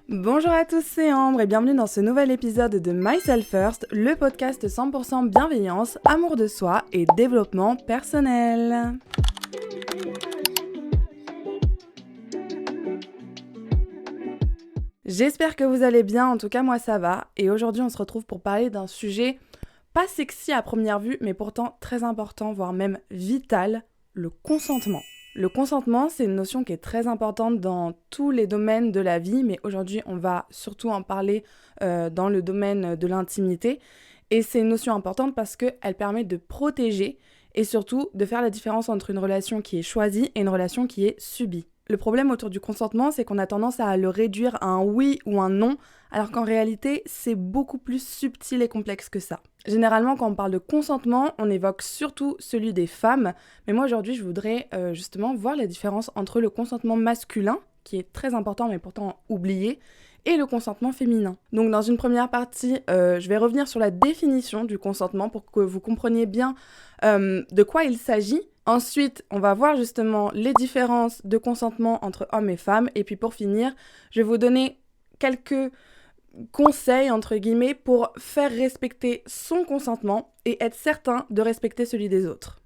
Bonjour à tous, c'est Ambre et bienvenue dans ce nouvel épisode de Myself First, le podcast 100% bienveillance, amour de soi et développement personnel. J'espère que vous allez bien, en tout cas moi ça va, et aujourd'hui on se retrouve pour parler d'un sujet pas sexy à première vue, mais pourtant très important, voire même vital, le consentement. Le consentement, c'est une notion qui est très importante dans tous les domaines de la vie, mais aujourd'hui, on va surtout en parler dans le domaine de l'intimité. Et c'est une notion importante parce qu'elle permet de protéger et surtout de faire la différence entre une relation qui est choisie et une relation qui est subie. Le problème autour du consentement, c'est qu'on a tendance à le réduire à un oui ou un non, alors qu'en réalité, c'est beaucoup plus subtil et complexe que ça. Généralement, quand on parle de consentement, on évoque surtout celui des femmes, mais moi aujourd'hui, je voudrais justement voir la différence entre le consentement masculin, qui est très important mais pourtant oublié, et le consentement féminin. Donc dans une première partie, je vais revenir sur la définition du consentement pour que vous compreniez bien de quoi il s'agit. Ensuite, on va voir justement les différences de consentement entre hommes et femmes. Et puis pour finir, je vais vous donner quelques conseils, entre guillemets, pour faire respecter son consentement et être certain de respecter celui des autres.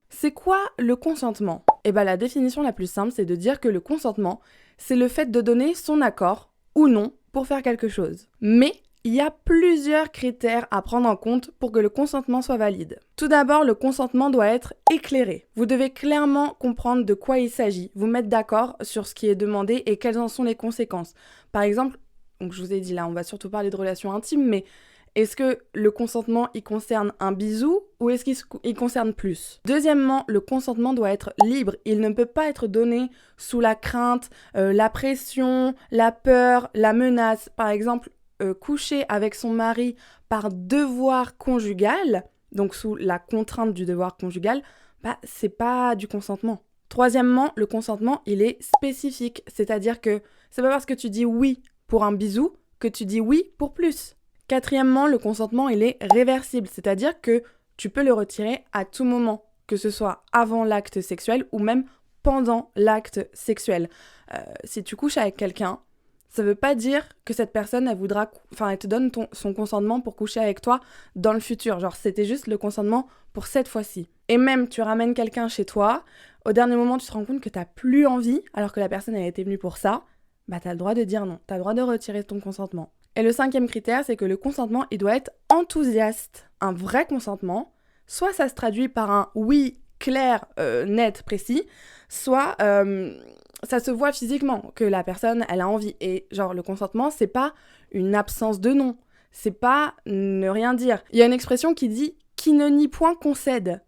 C'est quoi le consentement ? La définition la plus simple, c'est de dire que le consentement, c'est le fait de donner son accord ou non pour faire quelque chose. Mais il y a plusieurs critères à prendre en compte pour que le consentement soit valide. Tout d'abord, le consentement doit être éclairé. Vous devez clairement comprendre de quoi il s'agit, vous mettre d'accord sur ce qui est demandé et quelles en sont les conséquences. Par exemple, donc je vous ai dit là, on va surtout parler de relations intimes, mais est-ce que le consentement, il concerne un bisou ou est-ce qu'il concerne plus ? Deuxièmement, le consentement doit être libre. Il ne peut pas être donné sous la crainte, la pression, la peur, la menace. Par exemple, coucher avec son mari par devoir conjugal, donc sous la contrainte du devoir conjugal, c'est pas du consentement. Troisièmement, le consentement, il est spécifique, c'est-à-dire que c'est pas parce que tu dis oui pour un bisou que tu dis oui pour plus. Quatrièmement, le consentement, il est réversible, c'est-à-dire que tu peux le retirer à tout moment, que ce soit avant l'acte sexuel ou même pendant l'acte sexuel. Si tu couches avec quelqu'un, ça veut pas dire que cette personne, elle te donne son consentement pour coucher avec toi dans le futur. Genre, c'était juste le consentement pour cette fois-ci. Et même, tu ramènes quelqu'un chez toi, au dernier moment, tu te rends compte que t'as plus envie, alors que la personne, elle était venue pour ça, t'as le droit de dire non. T'as le droit de retirer ton consentement. Et le cinquième critère, c'est que le consentement, il doit être enthousiaste. Un vrai consentement, soit ça se traduit par un oui clair, net, précis, soit ça se voit physiquement que la personne, elle a envie. Et genre, le consentement, c'est pas une absence de non. C'est pas ne rien dire. Il y a une expression qui dit « qui ne nie point concède ».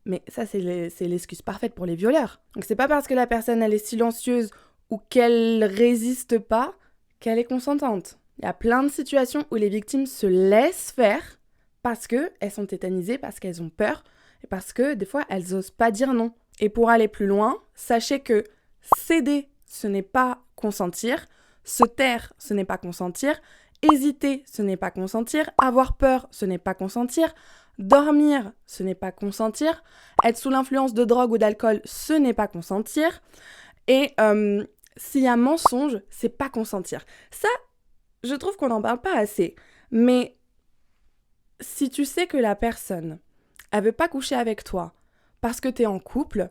Mais ça, c'est l'excuse parfaite pour les violeurs. Donc c'est pas parce que la personne, elle est silencieuse ou qu'elle résiste pas qu'elle est consentante. Il y a plein de situations où les victimes se laissent faire parce qu'elles sont tétanisées, parce qu'elles ont peur et parce que des fois, elles osent pas dire non. Et pour aller plus loin, sachez que céder, ce n'est pas consentir. Se taire, ce n'est pas consentir. Hésiter, ce n'est pas consentir. Avoir peur, ce n'est pas consentir. Dormir, ce n'est pas consentir. Être sous l'influence de drogue ou d'alcool, ce n'est pas consentir. Et s'il y a mensonge, c'est pas consentir. Ça, je trouve qu'on n'en parle pas assez. Mais si tu sais que la personne, elle veut pas coucher avec toi parce que t'es en couple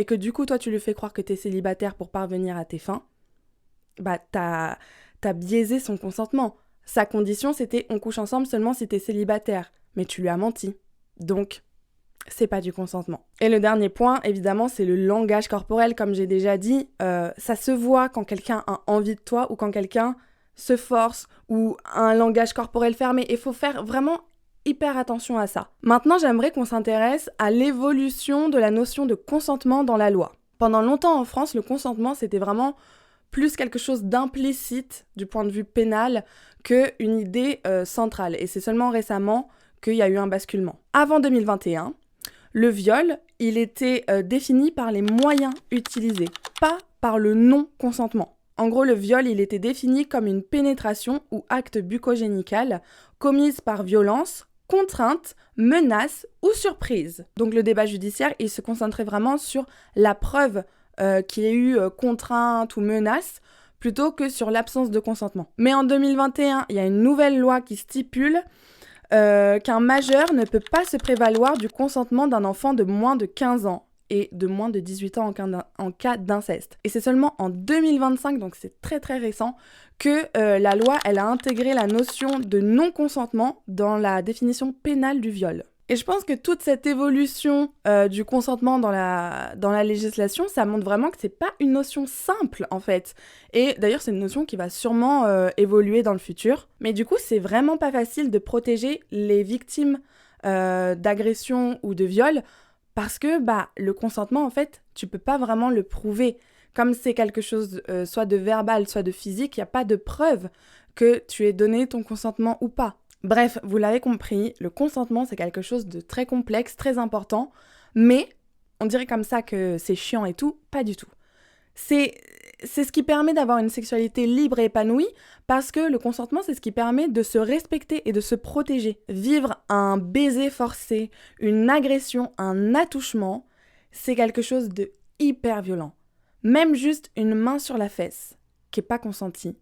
et que du coup, toi, tu lui fais croire que t'es célibataire pour parvenir à tes fins, t'as biaisé son consentement. Sa condition, c'était on couche ensemble seulement si t'es célibataire. Mais tu lui as menti. Donc, c'est pas du consentement. Et le dernier point, évidemment, c'est le langage corporel. Comme j'ai déjà dit, ça se voit quand quelqu'un a envie de toi ou quand quelqu'un se force ou un langage corporel fermé. Il faut faire vraiment hyper attention à ça. Maintenant, j'aimerais qu'on s'intéresse à l'évolution de la notion de consentement dans la loi. Pendant longtemps en France, le consentement, c'était vraiment plus quelque chose d'implicite du point de vue pénal qu'une idée centrale. Et c'est seulement récemment qu'il y a eu un basculement. Avant 2021, le viol, il était défini par les moyens utilisés, pas par le non-consentement. En gros, le viol, il était défini comme une pénétration ou acte bucco-génital commise par violence, contrainte, menace ou surprise. Donc le débat judiciaire, il se concentrait vraiment sur la preuve qu'il y ait eu contrainte ou menace, plutôt que sur l'absence de consentement. Mais en 2021, il y a une nouvelle loi qui stipule qu'un majeur ne peut pas se prévaloir du consentement d'un enfant de moins de 15 ans et de moins de 18 ans en cas d'inceste. Et c'est seulement en 2025, donc c'est très très récent, que la loi elle a intégré la notion de non-consentement dans la définition pénale du viol. Et je pense que toute cette évolution du consentement dans la législation, ça montre vraiment que c'est pas une notion simple en fait. Et d'ailleurs, c'est une notion qui va sûrement évoluer dans le futur. Mais du coup, c'est vraiment pas facile de protéger les victimes d'agression ou de viol parce que le consentement, en fait, tu peux pas vraiment le prouver. Comme c'est quelque chose soit de verbal, soit de physique, il n'y a pas de preuve que tu aies donné ton consentement ou pas. Bref, vous l'avez compris, le consentement, c'est quelque chose de très complexe, très important, mais on dirait comme ça que c'est chiant et tout, pas du tout. C'est ce qui permet d'avoir une sexualité libre et épanouie, parce que le consentement, c'est ce qui permet de se respecter et de se protéger. Vivre un baiser forcé, une agression, un attouchement, c'est quelque chose de hyper violent. Même juste une main sur la fesse, qui n'est pas consentie.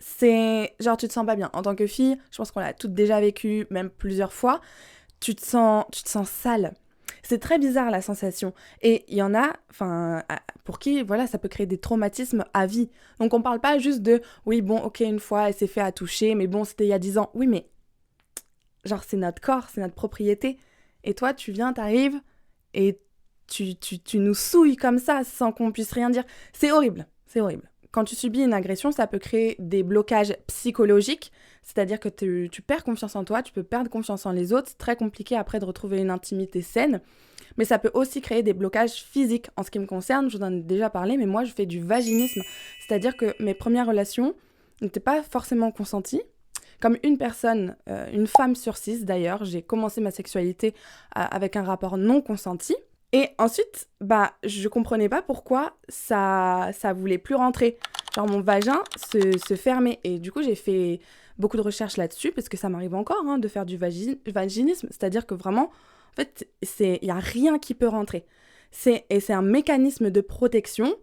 C'est genre tu te sens pas bien. En tant que fille, je pense qu'on l'a toutes déjà vécu, même plusieurs fois, tu te sens sale. C'est très bizarre la sensation. Et il y en a, pour qui, voilà, ça peut créer des traumatismes à vie. Donc on parle pas juste de, oui bon, ok, une fois elle s'est fait attoucher, mais bon, c'était il y a 10 ans. Oui, mais genre c'est notre corps, c'est notre propriété. Et toi, tu viens, t'arrives, et tu nous souilles comme ça, sans qu'on puisse rien dire. C'est horrible, c'est horrible. Quand tu subis une agression, ça peut créer des blocages psychologiques, c'est-à-dire que tu perds confiance en toi, tu peux perdre confiance en les autres, c'est très compliqué après de retrouver une intimité saine, mais ça peut aussi créer des blocages physiques. En ce qui me concerne, je vous en ai déjà parlé, mais moi je fais du vaginisme, c'est-à-dire que mes premières relations n'étaient pas forcément consenties. Comme une femme sur 6 d'ailleurs, j'ai commencé ma sexualité avec un rapport non consenti. Et ensuite, je comprenais pas pourquoi ça voulait plus rentrer. Genre mon vagin se fermait. Et du coup, j'ai fait beaucoup de recherches là-dessus, parce que ça m'arrive encore de faire du vaginisme. C'est-à-dire que vraiment, en fait, il y a rien qui peut rentrer. C'est un mécanisme de protection,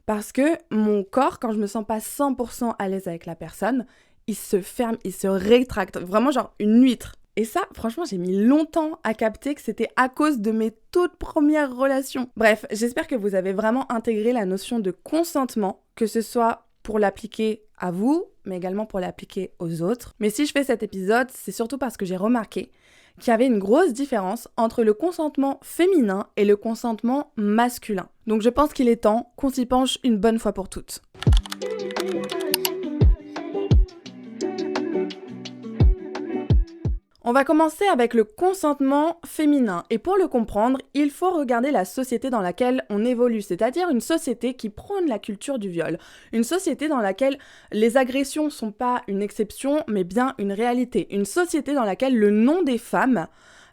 parce que mon corps, quand je me sens pas 100% à l'aise avec la personne, il se ferme, il se rétracte. Vraiment genre une huître. Et ça, franchement, j'ai mis longtemps à capter que c'était à cause de mes toutes premières relations. Bref, j'espère que vous avez vraiment intégré la notion de consentement, que ce soit pour l'appliquer à vous, mais également pour l'appliquer aux autres. Mais si je fais cet épisode, c'est surtout parce que j'ai remarqué qu'il y avait une grosse différence entre le consentement féminin et le consentement masculin. Donc je pense qu'il est temps qu'on s'y penche une bonne fois pour toutes. On va commencer avec le consentement féminin. Et pour le comprendre, il faut regarder la société dans laquelle on évolue, c'est-à-dire une société qui prône la culture du viol. Une société dans laquelle les agressions ne sont pas une exception, mais bien une réalité. Une société dans laquelle le nom des femmes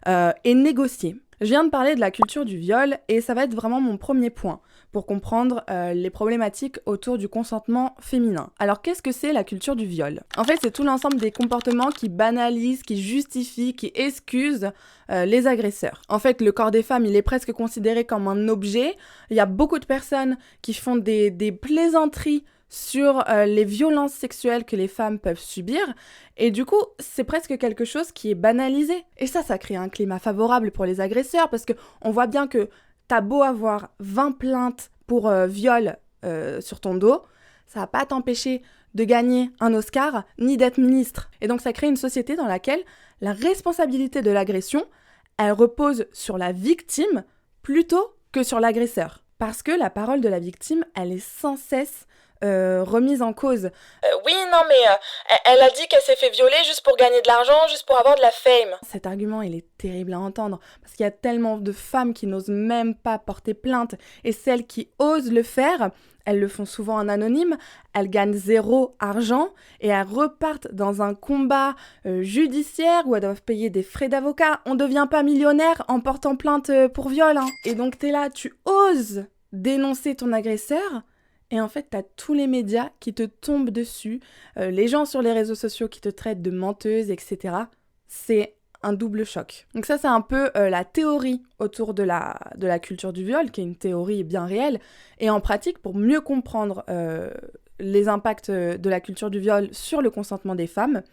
est négocié. Je viens de parler de la culture du viol et ça va être vraiment mon premier point pour comprendre les problématiques autour du consentement féminin. Alors qu'est-ce que c'est la culture du viol ? En fait, c'est tout l'ensemble des comportements qui banalisent, qui justifient, qui excusent les agresseurs. En fait, le corps des femmes, il est presque considéré comme un objet. Il y a beaucoup de personnes qui font des plaisanteries sur les violences sexuelles que les femmes peuvent subir. Et du coup, c'est presque quelque chose qui est banalisé. Et ça crée un climat favorable pour les agresseurs parce qu'on voit bien que t'as beau avoir 20 plaintes pour viol sur ton dos, ça va pas t'empêcher de gagner un Oscar ni d'être ministre. Et donc ça crée une société dans laquelle la responsabilité de l'agression, elle repose sur la victime plutôt que sur l'agresseur. Parce que la parole de la victime, elle est sans cesse remise en cause. Oui, non, mais elle a dit qu'elle s'est fait violer juste pour gagner de l'argent, juste pour avoir de la fame. Cet argument, il est terrible à entendre, parce qu'il y a tellement de femmes qui n'osent même pas porter plainte, et celles qui osent le faire, elles le font souvent en anonyme, elles gagnent 0 argent, et elles repartent dans un combat judiciaire où elles doivent payer des frais d'avocat. On ne devient pas millionnaire en portant plainte pour viol, hein. Et donc t'es là, tu oses dénoncer ton agresseur, et en fait, t'as tous les médias qui te tombent dessus, les gens sur les réseaux sociaux qui te traitent de menteuse, etc. C'est un double choc. Donc ça, c'est un peu la théorie autour de la culture du viol, qui est une théorie bien réelle. Et en pratique, pour mieux comprendre les impacts de la culture du viol sur le consentement des femmes,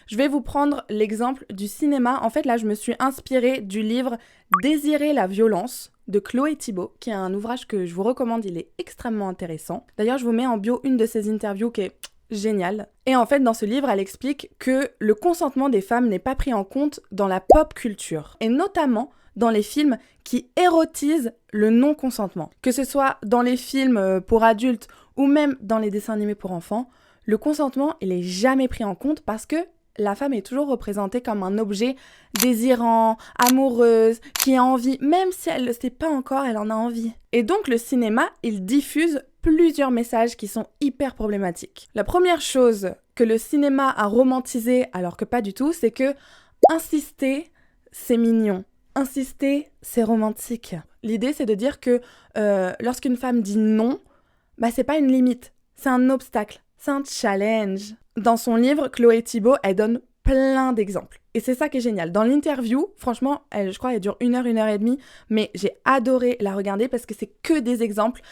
je vais vous prendre l'exemple du cinéma. En fait, là, je me suis inspirée du livre « Désirer la violence » de Chloé Thibault, qui est un ouvrage que je vous recommande, il est extrêmement intéressant. D'ailleurs, je vous mets en bio une de ses interviews qui est géniale. Et en fait, dans ce livre, elle explique que le consentement des femmes n'est pas pris en compte dans la pop culture, et notamment dans les films qui érotisent le non-consentement. Que ce soit dans les films pour adultes ou même dans les dessins animés pour enfants, le consentement, il est jamais pris en compte parce que la femme est toujours représentée comme un objet désirant, amoureuse, qui a envie, même si elle ne le sait pas encore, elle en a envie. Et donc le cinéma, il diffuse plusieurs messages qui sont hyper problématiques. La première chose que le cinéma a romantisé, alors que pas du tout, c'est que insister, c'est mignon. Insister, c'est romantique. L'idée, c'est de dire que lorsqu'une femme dit non, bah c'est pas une limite, c'est un obstacle, c'est un challenge. Dans son livre, Chloé Thibault, elle donne plein d'exemples. Et c'est ça qui est génial. Dans l'interview, franchement, je crois qu'elle dure 1 heure et demie, mais j'ai adoré la regarder parce que c'est que des exemples.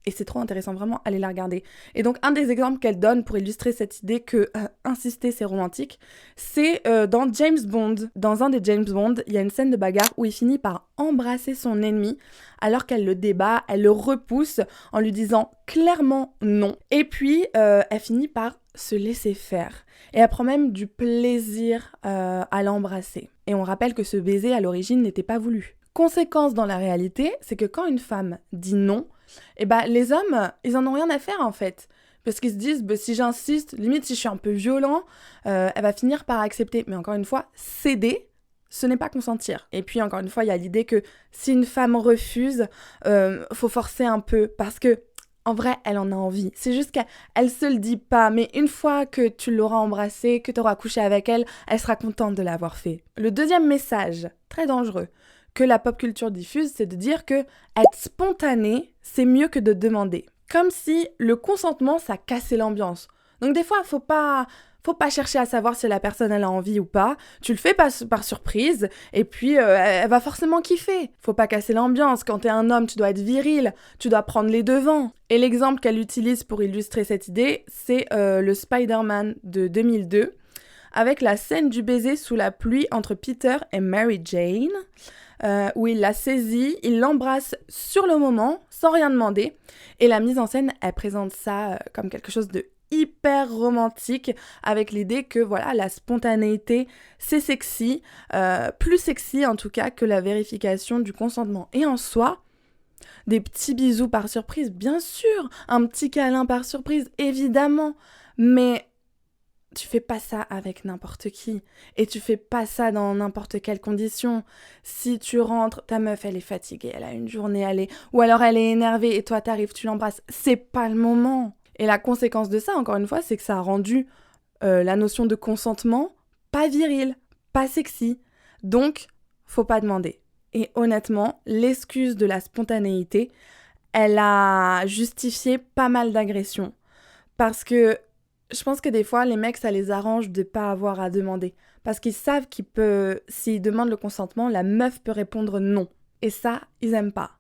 Et c'est trop intéressant, vraiment, allez la regarder. Et donc, un des exemples qu'elle donne pour illustrer cette idée que insister, c'est romantique, c'est dans James Bond. Dans un des James Bond, il y a une scène de bagarre où il finit par embrasser son ennemi alors qu'elle le débat, elle le repousse en lui disant clairement non. Et puis, elle finit par se laisser faire. Et elle prend même du plaisir à l'embrasser. Et on rappelle que ce baiser, à l'origine, n'était pas voulu. Conséquence dans la réalité, c'est que quand une femme dit non, eh ben, les hommes, ils en ont rien à faire en fait. Parce qu'ils se disent, bah, si j'insiste, limite si je suis un peu violent, elle va finir par accepter. Mais encore une fois, céder, ce n'est pas consentir. Et puis encore une fois, il y a l'idée que si une femme refuse, faut forcer un peu. Parce que en vrai, elle en a envie. C'est juste qu'elle se le dit pas. Mais une fois que tu l'auras embrassée, que tu auras couché avec elle, elle sera contente de l'avoir fait. Le deuxième message, très dangereux, que la pop culture diffuse, c'est de dire que être spontané, c'est mieux que de demander. Comme si le consentement, ça cassait l'ambiance. Donc des fois, faut pas chercher à savoir si la personne elle a envie ou pas. Tu le fais par surprise et puis elle va forcément kiffer. Faut pas casser l'ambiance. Quand t'es un homme, tu dois être viril, tu dois prendre les devants. Et l'exemple qu'elle utilise pour illustrer cette idée, c'est le Spider-Man de 2002, avec la scène du baiser sous la pluie entre Peter et Mary Jane. Où il la saisit, il l'embrasse sur le moment, sans rien demander. Et la mise en scène, elle présente ça comme quelque chose de hyper romantique, avec l'idée que voilà, la spontanéité, c'est sexy, plus sexy en tout cas que la vérification du consentement. Et en soi, des petits bisous par surprise, bien sûr, un petit câlin par surprise, évidemment, mais tu fais pas ça avec n'importe qui. Et tu fais pas ça dans n'importe quelle condition. Si tu rentres, ta meuf, elle est fatiguée, elle a une journée, ou alors elle est énervée et toi t'arrives, tu l'embrasses. C'est pas le moment. Et la conséquence de ça, encore une fois, c'est que ça a rendu la notion de consentement pas viril, pas sexy. Donc, faut pas demander. Et honnêtement, l'excuse de la spontanéité, elle a justifié pas mal d'agressions. Parce que je pense que des fois, les mecs, ça les arrange de pas avoir à demander. Parce qu'ils savent s'ils demandent le consentement, la meuf peut répondre non. Et ça, ils aiment pas.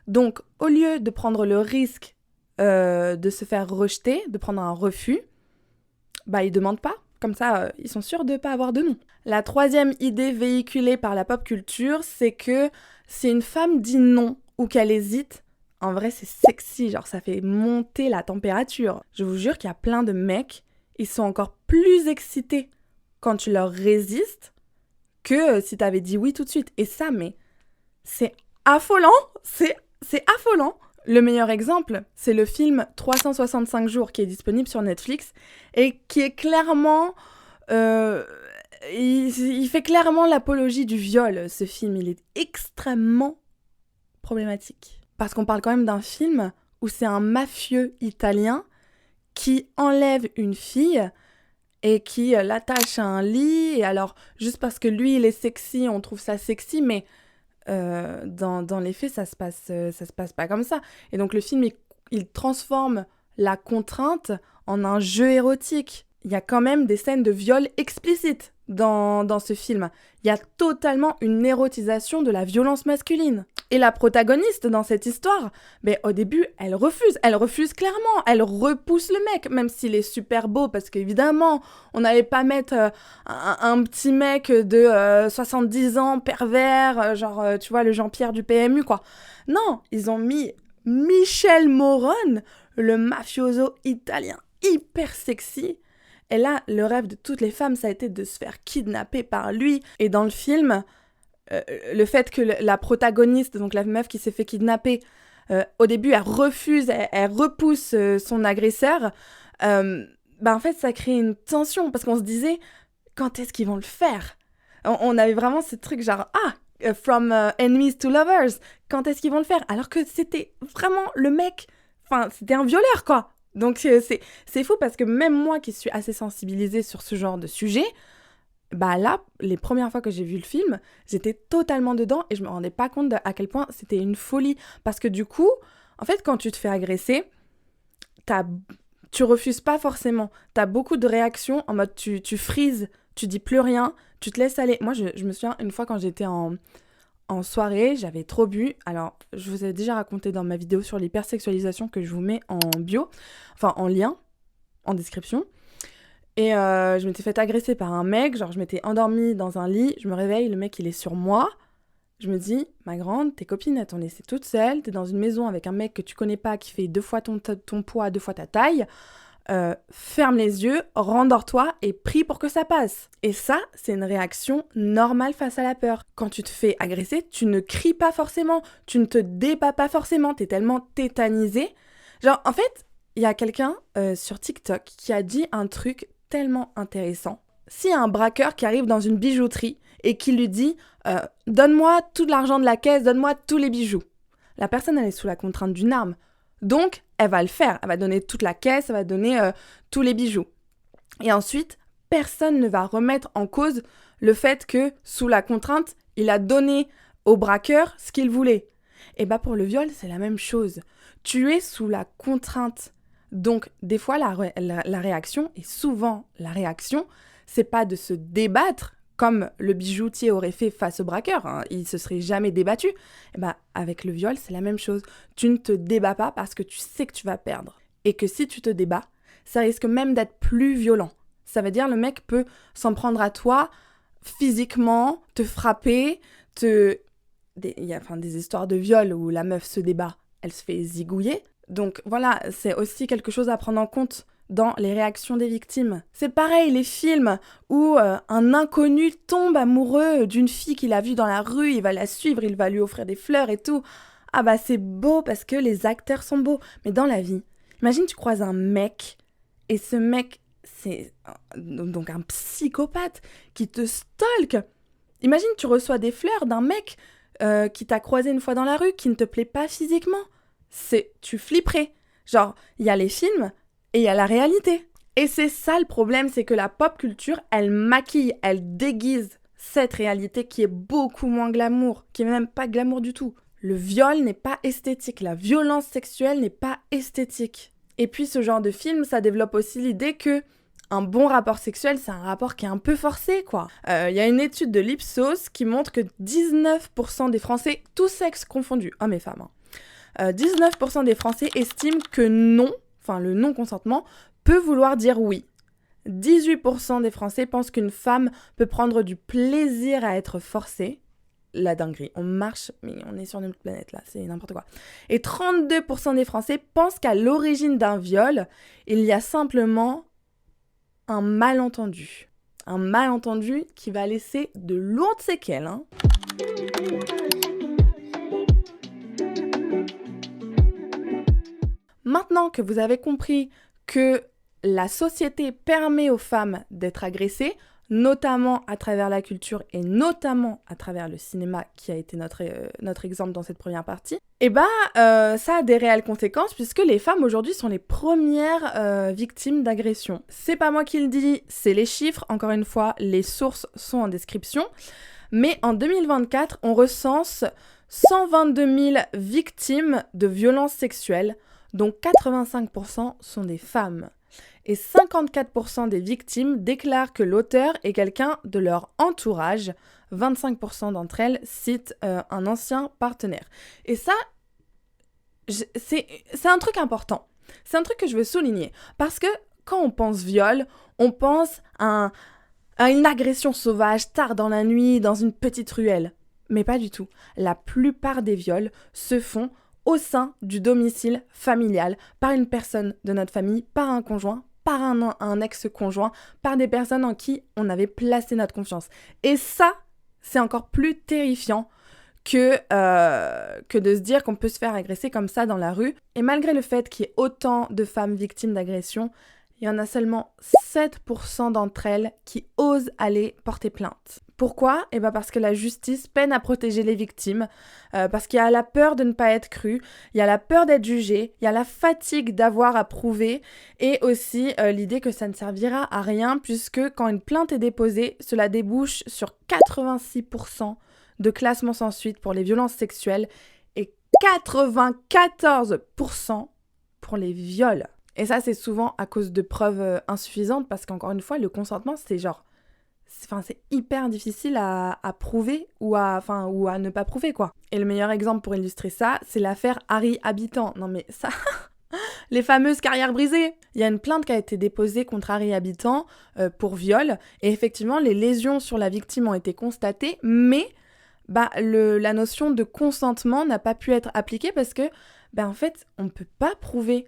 Donc, au lieu de prendre le risque de se faire rejeter, de prendre un refus, bah, ils demandent pas. Comme ça, ils sont sûrs de pas avoir de non. La troisième idée véhiculée par la pop culture, c'est que si une femme dit non ou qu'elle hésite, en vrai, c'est sexy, genre ça fait monter la température. Je vous jure qu'il y a plein de mecs, ils sont encore plus excités quand tu leur résistes que si t'avais dit oui tout de suite. Et ça, mais c'est affolant, c'est affolant. Le meilleur exemple, c'est le film 365 jours qui est disponible sur Netflix et qui est clairement... il fait clairement l'apologie du viol, ce film. Il est extrêmement problématique. Parce qu'on parle quand même d'un film où c'est un mafieux italien qui enlève une fille et qui l'attache à un lit. Et alors, juste parce que lui, il est sexy, on trouve ça sexy, mais dans les faits, ça se passe pas comme ça. Et donc, le film, il transforme la contrainte en un jeu érotique. Il y a quand même des scènes de viol explicites dans ce film. Il y a totalement une érotisation de la violence masculine. Et la protagoniste dans cette histoire, au début, elle refuse clairement, elle repousse le mec, même s'il est super beau, parce qu'évidemment, on n'allait pas mettre un petit mec de 70 ans, pervers, tu vois, le Jean-Pierre du PMU, quoi. Non, ils ont mis Michel Morone, le mafioso italien hyper sexy. Et là, le rêve de toutes les femmes, ça a été de se faire kidnapper par lui. Et dans le film, le fait que la protagoniste, donc la meuf qui s'est fait kidnapper, au début, elle refuse, elle repousse son agresseur, en fait, ça crée une tension, parce qu'on se disait, quand est-ce qu'ils vont le faire ? On avait vraiment ce truc genre, from enemies to lovers, quand est-ce qu'ils vont le faire ? Alors que c'était vraiment le mec, c'était un violeur, quoi. Donc c'est fou, parce que même moi qui suis assez sensibilisée sur ce genre de sujet, là, les premières fois que j'ai vu le film, j'étais totalement dedans et je me rendais pas compte à quel point c'était une folie. Parce que du coup, en fait, quand tu te fais agresser, tu refuses pas forcément. T'as beaucoup de réactions en mode tu frises, tu dis plus rien, tu te laisses aller. Moi, je me souviens une fois quand j'étais en soirée, j'avais trop bu. Alors, je vous ai déjà raconté dans ma vidéo sur l'hypersexualisation que je vous mets en bio, en lien, en description. Et je m'étais fait agresser par un mec, je m'étais endormie dans un lit, je me réveille, le mec il est sur moi. Je me dis, ma grande, tes copines elles t'ont laissée toute seule, t'es dans une maison avec un mec que tu connais pas, qui fait 2 fois ton poids, 2 fois ta taille. Ferme les yeux, rendors-toi et prie pour que ça passe. Et ça, c'est une réaction normale face à la peur. Quand tu te fais agresser, tu ne cries pas forcément, tu ne te débats pas forcément, t'es tellement tétanisé. En fait, il y a quelqu'un sur TikTok qui a dit un truc tellement intéressant. S'il y a un braqueur qui arrive dans une bijouterie et qui lui dit « Donne-moi tout l'argent de la caisse, donne-moi tous les bijoux », la personne, elle est sous la contrainte d'une arme. Donc, elle va le faire. Elle va donner toute la caisse, elle va donner tous les bijoux. Et ensuite, personne ne va remettre en cause le fait que, sous la contrainte, il a donné au braqueur ce qu'il voulait. Et pour le viol, c'est la même chose. Tu es sous la contrainte. Donc, des fois, la réaction, et souvent la réaction, c'est pas de se débattre, comme le bijoutier aurait fait face au braqueur, hein, il se serait jamais débattu. Avec le viol, c'est la même chose. Tu ne te débats pas parce que tu sais que tu vas perdre. Et que si tu te débats, ça risque même d'être plus violent. Ça veut dire le mec peut s'en prendre à toi physiquement, te frapper, il y a des histoires de viol où la meuf se débat, elle se fait zigouiller. Donc voilà, c'est aussi quelque chose à prendre en compte dans les réactions des victimes. C'est pareil, les films où un inconnu tombe amoureux d'une fille qu'il a vue dans la rue, il va la suivre, il va lui offrir des fleurs et tout. C'est beau parce que les acteurs sont beaux. Mais dans la vie, imagine tu croises un mec et ce mec, c'est donc un psychopathe qui te stalk. Imagine tu reçois des fleurs d'un mec qui t'a croisé une fois dans la rue, qui ne te plaît pas physiquement. Tu flipperais. Il y a les films et il y a la réalité. Et c'est ça le problème, c'est que la pop culture, elle maquille, elle déguise cette réalité qui est beaucoup moins glamour, qui est même pas glamour du tout. Le viol n'est pas esthétique, la violence sexuelle n'est pas esthétique. Et puis ce genre de film, ça développe aussi l'idée que un bon rapport sexuel, c'est un rapport qui est un peu forcé, quoi. Il y a une étude de l'Ipsos qui montre que 19% des Français, tous sexes confondus, hommes et femmes, 19% des Français estiment que non, le non-consentement, peut vouloir dire oui. 18% des Français pensent qu'une femme peut prendre du plaisir à être forcée. La dinguerie, on marche, mais on est sur une planète là, c'est n'importe quoi. Et 32% des Français pensent qu'à l'origine d'un viol, il y a simplement un malentendu. Un malentendu qui va laisser de lourdes séquelles, hein. Maintenant que vous avez compris que la société permet aux femmes d'être agressées, notamment à travers la culture et notamment à travers le cinéma qui a été notre exemple dans cette première partie, ça a des réelles conséquences puisque les femmes aujourd'hui sont les premières victimes d'agression. C'est pas moi qui le dis, c'est les chiffres, encore une fois, les sources sont en description, mais en 2024, on recense 122 000 victimes de violences sexuelles, dont 85% sont des femmes. Et 54% des victimes déclarent que l'auteur est quelqu'un de leur entourage. 25% d'entre elles citent un ancien partenaire. Et ça, c'est un truc important. C'est un truc que je veux souligner. Parce que quand on pense viol, on pense à une agression sauvage tard dans la nuit, dans une petite ruelle. Mais pas du tout. La plupart des viols se font au sein du domicile familial, par une personne de notre famille, par un conjoint, par un ex-conjoint, par des personnes en qui on avait placé notre confiance. Et ça, c'est encore plus terrifiant que de se dire qu'on peut se faire agresser comme ça dans la rue. Et malgré le fait qu'il y ait autant de femmes victimes d'agression, il y en a seulement 7% d'entre elles qui osent aller porter plainte. Pourquoi ? Parce que la justice peine à protéger les victimes, parce qu'il y a la peur de ne pas être cru, il y a la peur d'être jugé, il y a la fatigue d'avoir à prouver, et aussi l'idée que ça ne servira à rien, puisque quand une plainte est déposée, cela débouche sur 86% de classement sans suite pour les violences sexuelles et 94% pour les viols. Et ça, c'est souvent à cause de preuves insuffisantes, parce qu'encore une fois, le consentement, c'est hyper difficile à prouver ou à ne pas prouver, quoi. Et le meilleur exemple pour illustrer ça, c'est l'affaire Harry Habitant. Non mais ça, les fameuses carrières brisées. Il y a une plainte qui a été déposée contre Harry Habitant pour viol, et effectivement, les lésions sur la victime ont été constatées, mais la notion de consentement n'a pas pu être appliquée parce que, en fait, on ne peut pas prouver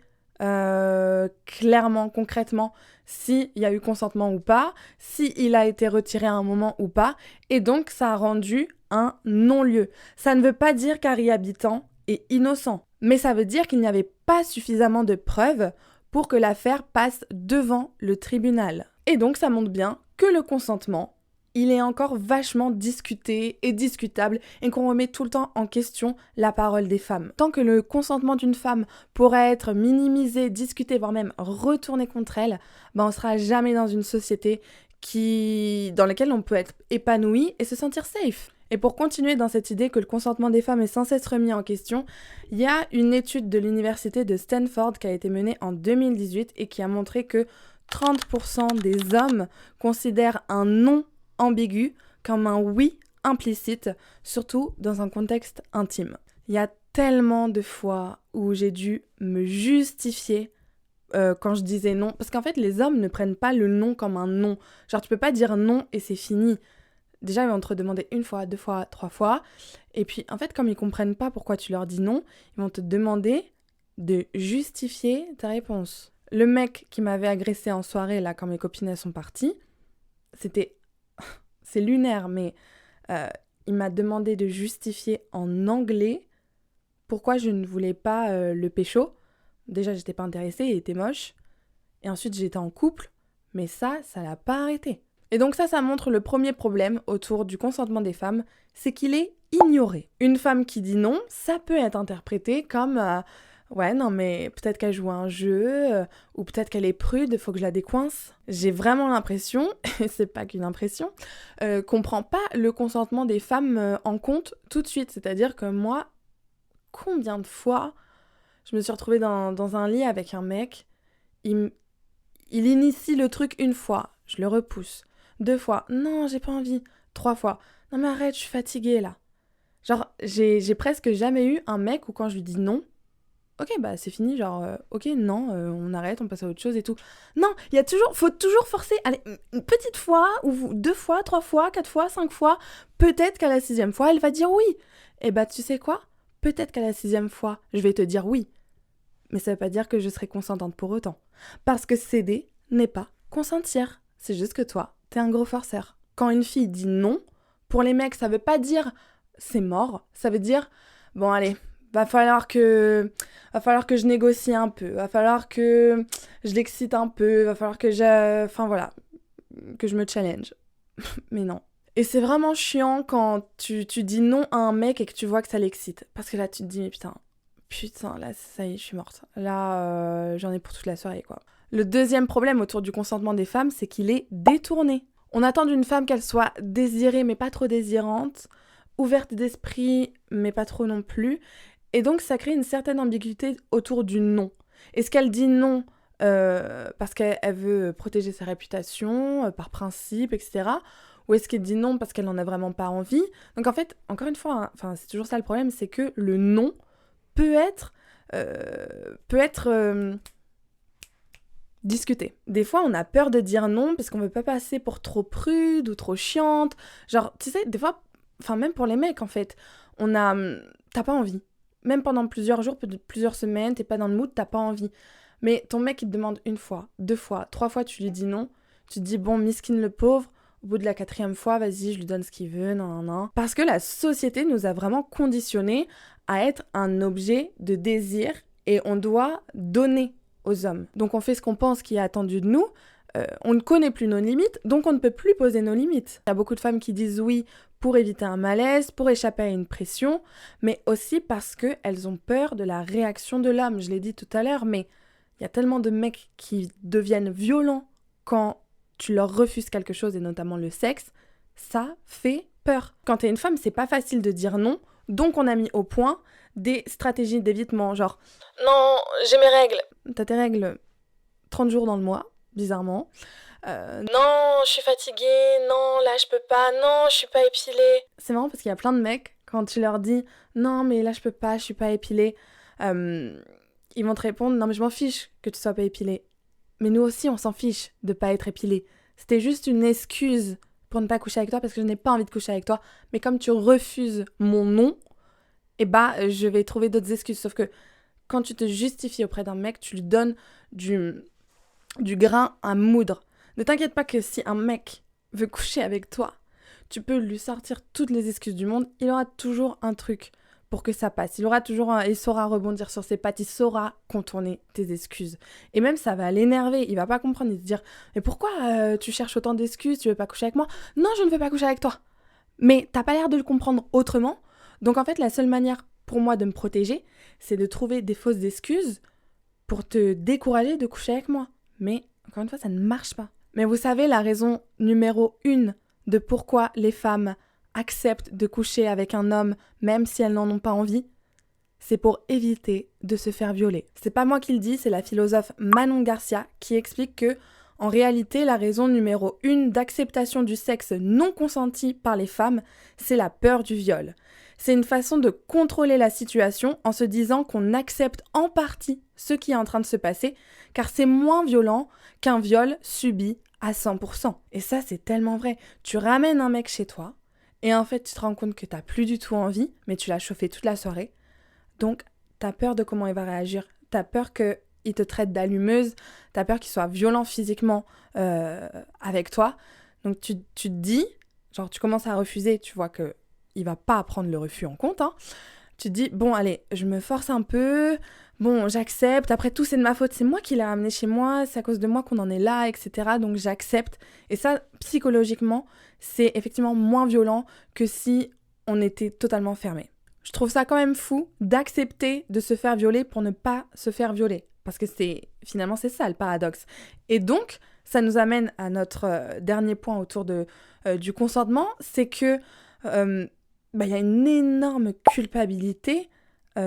clairement, concrètement, s'il y a eu consentement ou pas, s'il a été retiré à un moment ou pas, et donc ça a rendu un non-lieu. Ça ne veut pas dire qu'Harry Habitant est innocent, mais ça veut dire qu'il n'y avait pas suffisamment de preuves pour que l'affaire passe devant le tribunal. Et donc ça montre bien que le consentement, il est encore vachement discuté et discutable, et qu'on remet tout le temps en question la parole des femmes. Tant que le consentement d'une femme pourrait être minimisé, discuté, voire même retourné contre elle, on sera jamais dans une société dans laquelle on peut être épanoui et se sentir safe. Et pour continuer dans cette idée que le consentement des femmes est sans cesse remis en question, il y a une étude de l'université de Stanford qui a été menée en 2018 et qui a montré que 30% des hommes considèrent un non ambigu comme un oui implicite, surtout dans un contexte intime. Il y a tellement de fois où j'ai dû me justifier quand je disais non, parce qu'en fait les hommes ne prennent pas le non comme un non. Genre tu peux pas dire non et c'est fini. Déjà ils vont te redemander 1 fois, 2 fois, 3 fois, et puis en fait comme ils comprennent pas pourquoi tu leur dis non, ils vont te demander de justifier ta réponse. Le mec qui m'avait agressé en soirée là quand mes copines elles sont parties, c'est lunaire, mais il m'a demandé de justifier en anglais pourquoi je ne voulais pas le pécho. Déjà, j'étais pas intéressée, il était moche. Et ensuite, j'étais en couple, mais ça l'a pas arrêté. Et donc ça montre le premier problème autour du consentement des femmes, c'est qu'il est ignoré. Une femme qui dit non, ça peut être interprété comme ouais, non, mais peut-être qu'elle joue à un jeu, ou peut-être qu'elle est prude, faut que je la décoince. J'ai vraiment l'impression, et c'est pas qu'une impression, qu'on prend pas le consentement des femmes en compte tout de suite. C'est-à-dire que moi, combien de fois je me suis retrouvée dans un lit avec un mec, il initie le truc 1 fois, je le repousse. 2 fois, non, j'ai pas envie. 3 fois, non mais arrête, je suis fatiguée là. Genre, j'ai presque jamais eu un mec où quand je lui dis non, ok, c'est fini, genre, ok, non, on arrête, on passe à autre chose et tout. Non, faut toujours forcer, allez, une petite fois, ou 2 fois, 3 fois, 4 fois, 5 fois, peut-être qu'à la 6e fois, elle va dire oui. Et tu sais quoi ? Peut-être qu'à la 6e fois, je vais te dire oui. Mais ça veut pas dire que je serai consentante pour autant. Parce que céder n'est pas consentir. C'est juste que toi, t'es un gros forceur. Quand une fille dit non, pour les mecs, ça veut pas dire c'est mort, ça veut dire bon allez, va falloir que je négocie un peu, va falloir que je l'excite un peu, va falloir que que je me challenge. Mais non. Et c'est vraiment chiant quand tu dis non à un mec et que tu vois que ça l'excite. Parce que là, tu te dis, mais putain, là, ça y est, je suis morte. Là, j'en ai pour toute la soirée, quoi. Le deuxième problème autour du consentement des femmes, c'est qu'il est détourné. On attend d'une femme qu'elle soit désirée, mais pas trop désirante, ouverte d'esprit, mais pas trop non plus. Et donc, ça crée une certaine ambiguïté autour du non. Est-ce qu'elle dit non parce qu'elle veut protéger sa réputation, par principe, etc. Ou est-ce qu'elle dit non parce qu'elle n'en a vraiment pas envie? Donc en fait, encore une fois, c'est toujours ça le problème, c'est que le non peut être, discuté. Des fois, on a peur de dire non parce qu'on veut pas passer pour trop prude ou trop chiante. Genre, tu sais, des fois, même pour les mecs, en fait, t'as pas envie. Même pendant plusieurs jours, plusieurs semaines, t'es pas dans le mood, t'as pas envie. Mais ton mec, il te demande une fois, deux fois, trois fois, tu lui dis non. Tu te dis, bon, miskin le pauvre, au bout de la quatrième fois, vas-y, je lui donne ce qu'il veut, non. Parce que la société nous a vraiment conditionnés à être un objet de désir et on doit donner aux hommes. Donc on fait ce qu'on pense qui est attendu de nous, on ne connaît plus nos limites, donc on ne peut plus poser nos limites. Il y a beaucoup de femmes qui disent oui pour éviter un malaise, pour échapper à une pression, mais aussi parce qu'elles ont peur de la réaction de l'homme. Je l'ai dit tout à l'heure, mais il y a tellement de mecs qui deviennent violents quand tu leur refuses quelque chose, et notamment le sexe, ça fait peur. Quand t'es une femme, c'est pas facile de dire non, donc on a mis au point des stratégies d'évitement, genre Non, j'ai mes règles. t'as tes règles 30 jours dans le mois, bizarrement. Non, je suis fatiguée, non, là je peux pas, non, je suis pas épilée. C'est marrant parce qu'il y a plein de mecs, quand tu leur dis non, mais là je peux pas, je suis pas épilée, ils vont te répondre non, mais je m'en fiche que tu sois pas épilée. Mais nous aussi, on s'en fiche de pas être épilée. C'était juste une excuse pour ne pas coucher avec toi parce que je n'ai pas envie de coucher avec toi. Mais comme tu refuses mon non, je vais trouver d'autres excuses. Sauf que quand tu te justifies auprès d'un mec, tu lui donnes du grain à moudre. Ne t'inquiète pas que si un mec veut coucher avec toi, tu peux lui sortir toutes les excuses du monde, il aura toujours un truc pour que ça passe. Il saura rebondir sur ses pattes, il saura contourner tes excuses. Et même ça va l'énerver, il va pas comprendre, il va te dire « Mais pourquoi tu cherches autant d'excuses, tu veux pas coucher avec moi ?»« Non, je ne veux pas coucher avec toi. » Mais t'as pas l'air de le comprendre autrement. Donc en fait, la seule manière pour moi de me protéger, c'est de trouver des fausses excuses pour te décourager de coucher avec moi. Mais encore une fois, ça ne marche pas. Mais vous savez, la raison numéro 1 de pourquoi les femmes acceptent de coucher avec un homme même si elles n'en ont pas envie, c'est pour éviter de se faire violer. C'est pas moi qui le dis, c'est la philosophe Manon Garcia qui explique que, en réalité, la raison numéro 1 d'acceptation du sexe non consenti par les femmes, c'est la peur du viol. C'est une façon de contrôler la situation en se disant qu'on accepte en partie ce qui est en train de se passer, car c'est moins violent qu'un viol subi à 100%. Et ça, c'est tellement vrai. Tu ramènes un mec chez toi, et en fait, tu te rends compte que t'as plus du tout envie, mais tu l'as chauffé toute la soirée. Donc, t'as peur de comment il va réagir. T'as peur qu'il te traite d'allumeuse. T'as peur qu'il soit violent physiquement avec toi. Donc, tu te dis, genre, tu commences à refuser, tu vois que il va pas prendre le refus en compte, hein. Tu te dis, bon, allez, je me force un peu, bon, j'accepte, après tout, c'est de ma faute, c'est moi qui l'ai ramené chez moi, c'est à cause de moi qu'on en est là, etc. Donc j'accepte. Et ça, psychologiquement, c'est effectivement moins violent que si on était totalement fermé. Je trouve ça quand même fou d'accepter de se faire violer pour ne pas se faire violer. Parce que finalement, c'est ça le paradoxe. Et donc, ça nous amène à notre dernier point autour du consentement, c'est que y a une énorme culpabilité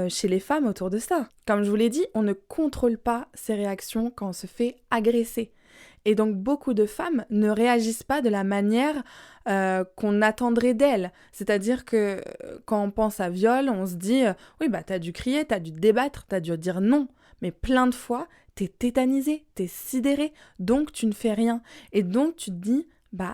chez les femmes autour de ça. Comme je vous l'ai dit, on ne contrôle pas ses réactions quand on se fait agresser. Et donc beaucoup de femmes ne réagissent pas de la manière qu'on attendrait d'elles. C'est-à-dire que quand on pense à viol, on se dit oui, t'as dû crier, t'as dû te débattre, t'as dû dire non. Mais plein de fois, t'es tétanisé, t'es sidéré, donc tu ne fais rien. Et donc tu te dis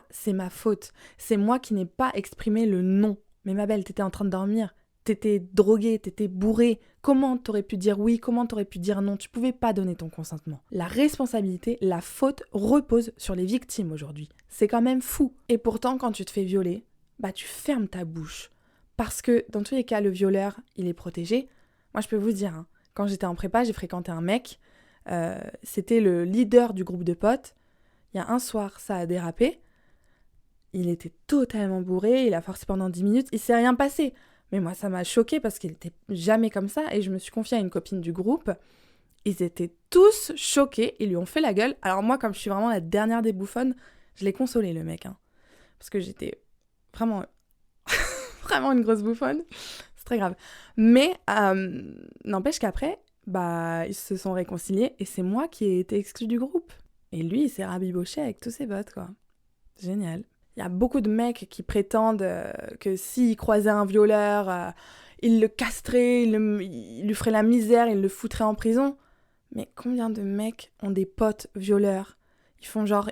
c'est ma faute. C'est moi qui n'ai pas exprimé le non. Mais ma belle, t'étais en train de dormir. T'étais droguée, t'étais bourrée. Comment t'aurais pu dire oui? Comment t'aurais pu dire non? Tu pouvais pas donner ton consentement. La responsabilité, la faute repose sur les victimes aujourd'hui. C'est quand même fou. Et pourtant, quand tu te fais violer, tu fermes ta bouche. Parce que dans tous les cas, le violeur, il est protégé. Moi, je peux vous dire, quand j'étais en prépa, j'ai fréquenté un mec. C'était le leader du groupe de potes. Il y a un soir, ça a dérapé. Il était totalement bourré, il a forcé pendant 10 minutes, il s'est rien passé. Mais moi, ça m'a choquée parce qu'il était jamais comme ça et je me suis confiée à une copine du groupe. Ils étaient tous choqués, ils lui ont fait la gueule. Alors moi, comme je suis vraiment la dernière des bouffonnes, je l'ai consolé le mec. Parce que j'étais vraiment, vraiment une grosse bouffonne. c'est très grave. Mais n'empêche qu'après, ils se sont réconciliés et c'est moi qui ai été exclue du groupe. Et lui, il s'est rabiboché avec tous ses potes, quoi. Génial. Il y a beaucoup de mecs qui prétendent que s'ils croisaient un violeur, ils le castreraient, ils lui feraient la misère, ils le foutraient en prison. Mais combien de mecs ont des potes violeurs ? Ils font genre...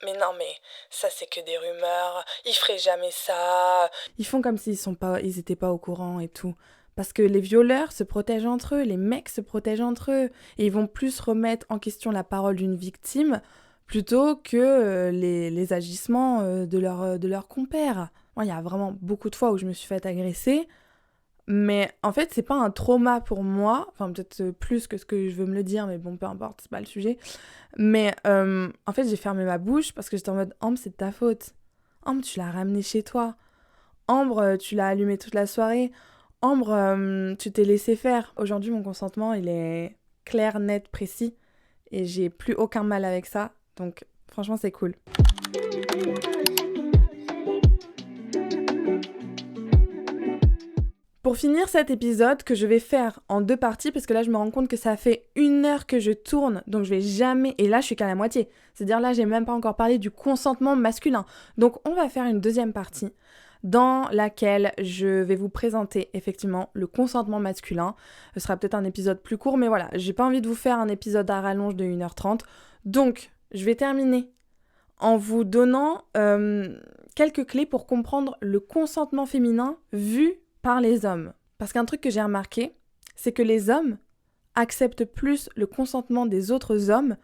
Mais non, mais ça c'est que des rumeurs, ils feraient jamais ça. Ils font comme s'ils ils étaient pas au courant et tout. Parce que les violeurs se protègent entre eux, les mecs se protègent entre eux. Et ils vont plus remettre en question la parole d'une victime plutôt que les agissements de leurs compères. Moi, il y a vraiment beaucoup de fois où je me suis fait agresser. Mais en fait, c'est pas un trauma pour moi. Enfin, peut-être plus que ce que je veux me le dire, mais bon, peu importe, c'est pas le sujet. Mais en fait, j'ai fermé ma bouche parce que j'étais en mode « Ambre, c'est de ta faute. Ambre, tu l'as ramené chez toi. Ambre, tu l'as allumé toute la soirée. Ambre, tu t'es laissé faire. » Aujourd'hui, mon consentement, il est clair, net, précis. Et j'ai plus aucun mal avec ça. Donc, franchement, c'est cool. Pour finir cet épisode, que je vais faire en 2 parties, parce que là je me rends compte que ça fait 1 heure que je tourne, donc je vais jamais... Et là je suis qu'à la moitié, c'est-à-dire là j'ai même pas encore parlé du consentement masculin. Donc on va faire une 2e partie dans laquelle je vais vous présenter effectivement le consentement masculin. Ce sera peut-être un épisode plus court, mais voilà, j'ai pas envie de vous faire un épisode à rallonge de 1h30. Donc je vais terminer en vous donnant quelques clés pour comprendre le consentement féminin vu par les hommes. Parce qu'un truc que j'ai remarqué, c'est que les hommes acceptent plus le consentement des autres hommes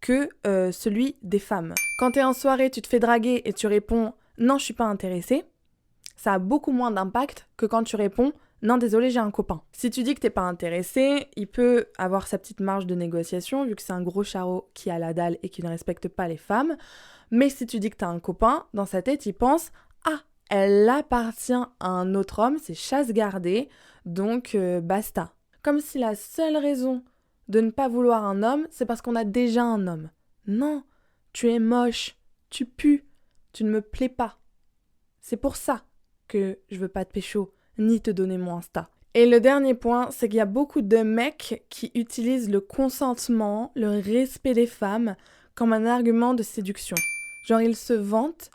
que celui des femmes. Quand t'es en soirée, tu te fais draguer et tu réponds « Non, je suis pas intéressée », ça a beaucoup moins d'impact que quand tu réponds « Non, désolé, j'ai un copain ». Si tu dis que t'es pas intéressé, il peut avoir sa petite marge de négociation, vu que c'est un gros charreau qui a la dalle et qui ne respecte pas les femmes. Mais si tu dis que t'as un copain, dans sa tête, il pense « Ah, elle appartient à un autre homme, c'est chasse gardée, donc basta. » Comme si la seule raison de ne pas vouloir un homme, c'est parce qu'on a déjà un homme. Non, tu es moche, tu pues, tu ne me plais pas. C'est pour ça que je veux pas te pécho, ni te donner mon Insta. Et le dernier point, c'est qu'il y a beaucoup de mecs qui utilisent le consentement, le respect des femmes, comme un argument de séduction. Genre, ils se vantent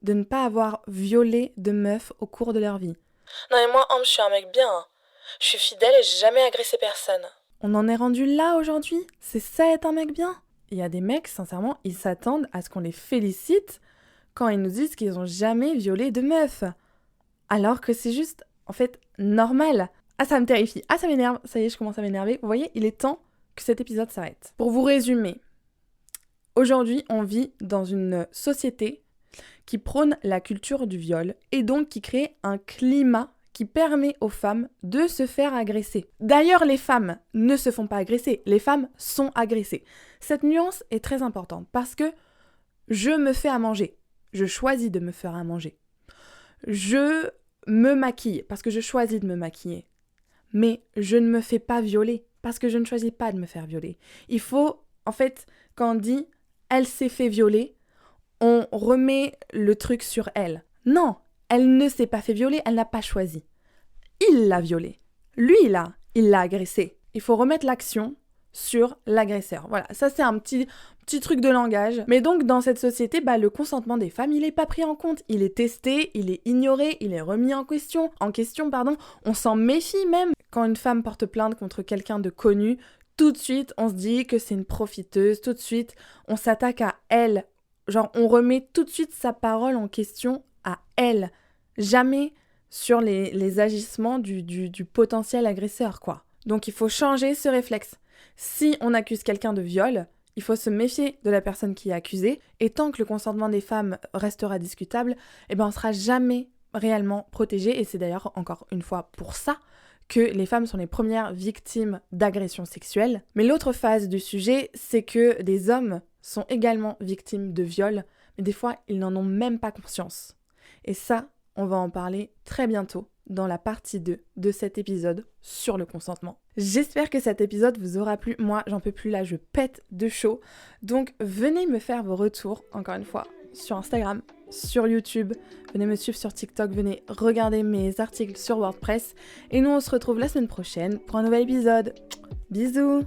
de ne pas avoir violé de meufs au cours de leur vie. Non mais moi, je suis un mec bien. Je suis fidèle et j'ai jamais agressé personne. On en est rendu là aujourd'hui ? C'est ça être un mec bien ? Il y a des mecs, sincèrement, ils s'attendent à ce qu'on les félicite quand ils nous disent qu'ils ont jamais violé de meufs. Alors que c'est juste, en fait, normal. Ah, ça me terrifie. Ah, ça m'énerve. Ça y est, je commence à m'énerver. Vous voyez, il est temps que cet épisode s'arrête. Pour vous résumer, aujourd'hui, on vit dans une société qui prône la culture du viol et donc qui crée un climat qui permet aux femmes de se faire agresser. D'ailleurs, les femmes ne se font pas agresser, les femmes sont agressées. Cette nuance est très importante parce que je me fais à manger, je choisis de me faire à manger. Je me maquille parce que je choisis de me maquiller. Mais je ne me fais pas violer parce que je ne choisis pas de me faire violer. Il faut, en fait, quand on dit « elle s'est fait violer », on remet le truc sur elle. Non, elle ne s'est pas fait violer, elle n'a pas choisi. Il l'a violée. Lui, là, il l'a agressée. Il faut remettre l'action sur l'agresseur. Voilà, ça c'est un petit truc de langage. Mais donc, dans cette société, le consentement des femmes, il n'est pas pris en compte. Il est testé, il est ignoré, il est remis en question. On s'en méfie même. Quand une femme porte plainte contre quelqu'un de connu, tout de suite, on se dit que c'est une profiteuse. Tout de suite, on s'attaque à elle. Genre, on remet tout de suite sa parole en question à elle. Jamais sur les agissements du potentiel agresseur, quoi. Donc, il faut changer ce réflexe. Si on accuse quelqu'un de viol, il faut se méfier de la personne qui est accusée. Et tant que le consentement des femmes restera discutable, on ne sera jamais réellement protégé. Et c'est d'ailleurs, encore une fois, pour ça que les femmes sont les premières victimes d'agressions sexuelles. Mais l'autre phase du sujet, c'est que des hommes sont également victimes de viols, mais des fois, ils n'en ont même pas conscience. Et ça, on va en parler très bientôt dans la partie 2 de cet épisode sur le consentement. J'espère que cet épisode vous aura plu. Moi, j'en peux plus là, je pète de chaud. Donc, venez me faire vos retours, encore une fois, sur Instagram, sur YouTube, venez me suivre sur TikTok, venez regarder mes articles sur WordPress. Et nous, on se retrouve la semaine prochaine pour un nouvel épisode. Bisous!